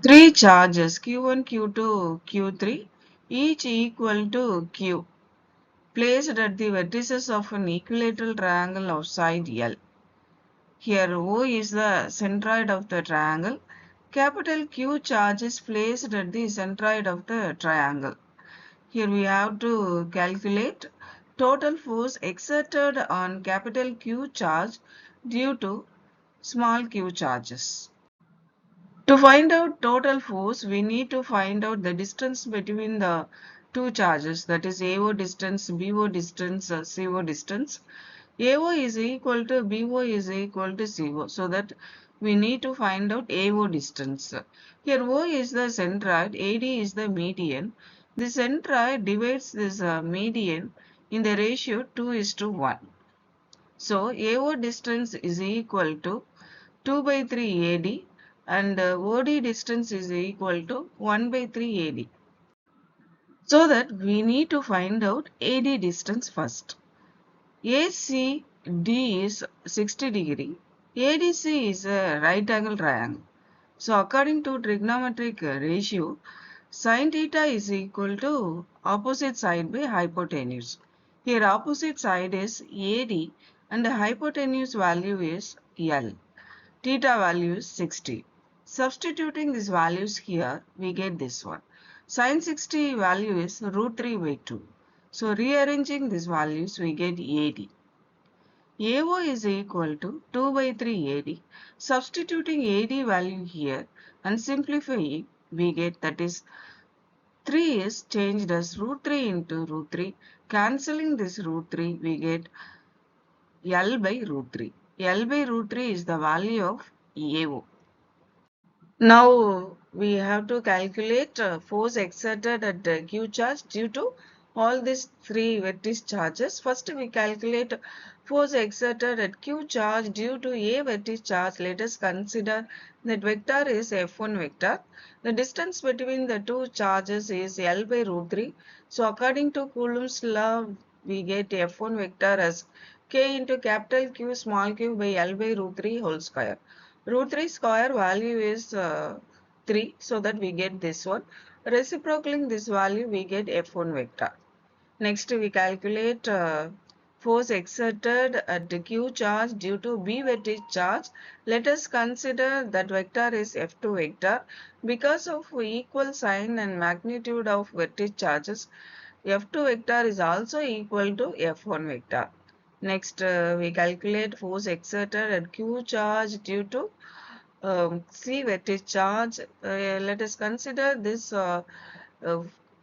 Three charges Q1, Q2, Q3 each equal to Q placed at the vertices of an equilateral triangle of side L. Here O is the centroid of the triangle. Capital Q charge is placed at the centroid of the triangle. Here we have to calculate total force exerted on capital Q charge due to small q charges. To find out total force, we need to find out the distance between the two charges, that is AO distance, BO distance, CO distance. AO is equal to BO is equal to CO, so that we need to find out AO distance. Here O is the centroid, AD is the median. The centroid divides this median in the ratio 2:1. So AO distance is equal to 2 by 3 AD and OD distance is equal to 1 by 3 AD. So that we need to find out AD distance first. ACD is 60 degree. ADC is a right angle triangle. So according to trigonometric ratio, sin theta is equal to opposite side by hypotenuse. Here opposite side is AD and the hypotenuse value is L. Theta value is 60. Substituting these values here, we get this one. Sin 60 value is root 3 by 2. So rearranging these values, we get AD. AO is equal to 2 by 3 AD. Substituting AD value here and simplifying, we get, that is 3 is changed as root 3 into root 3. Cancelling this root 3, we get L by root 3. L by root 3 is the value of AO. Now we have to calculate force exerted at Q charge due to all these three vertex charges. First we calculate force exerted at Q charge due to A vertex charge. Let us consider that vector is F1 vector. The distance between the two charges is L by root 3. So according to Coulomb's law, we get F1 vector as K into capital Q small q by L by root 3 whole square. Root 3 square value is 3, so that we get this one. Reciprocaling this value, we get F1 vector. Next, we calculate force exerted at the Q charge due to B vertex charge. Let us consider that vector is F2 vector. Because of equal sign and magnitude of vertex charges, F2 vector is also equal to F1 vector. Next, we calculate force exerted at Q charge due to C vertex charge. Let us consider this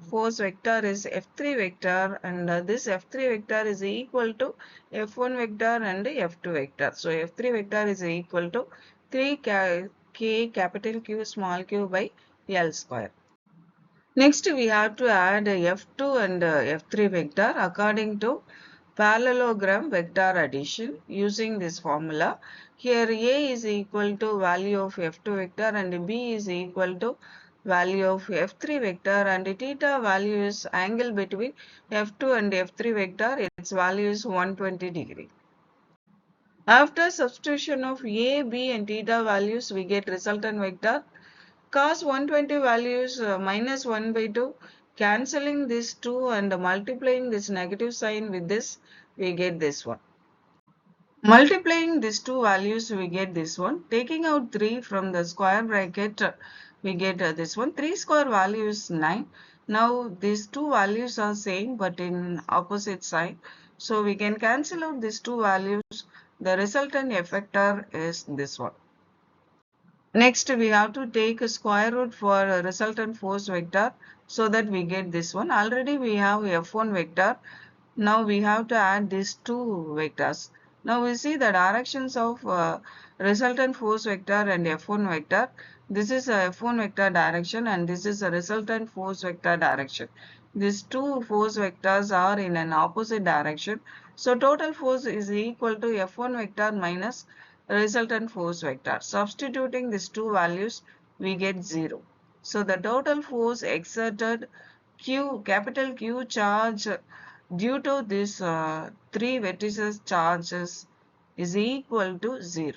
force vector is F3 vector and this F3 vector is equal to F1 vector and F2 vector. So F3 vector is equal to 3 K capital Q small q by L square. Next, we have to add F2 and F3 vector according to parallelogram vector addition using this formula. Here A is equal to value of F2 vector and B is equal to value of F3 vector and theta value is angle between F2 and F3 vector. Its value is 120 degree. After substitution of A, B and theta values, we get resultant vector. Cos 120 values minus 1 by 2. Cancelling this 2 and multiplying this negative sign with this, we get this one. Multiplying these two values, we get this one. Taking out 3 from the square bracket, we get this one. 3 square value is 9. Now these two values are same but in opposite side. So we can cancel out these two values. The resultant effector is this one. Next, we have to take a square root for a resultant force vector so that we get this one. Already we have F1 vector. Now we have to add these two vectors. Now we see the directions of resultant force vector and F1 vector. This is a F1 vector direction and this is a resultant force vector direction. These two force vectors are in an opposite direction. So total force is equal to F1 vector minus resultant force vector. Substituting these two values, we get 0. So the total force exerted capital Q charge due to this three vertices charges is equal to 0.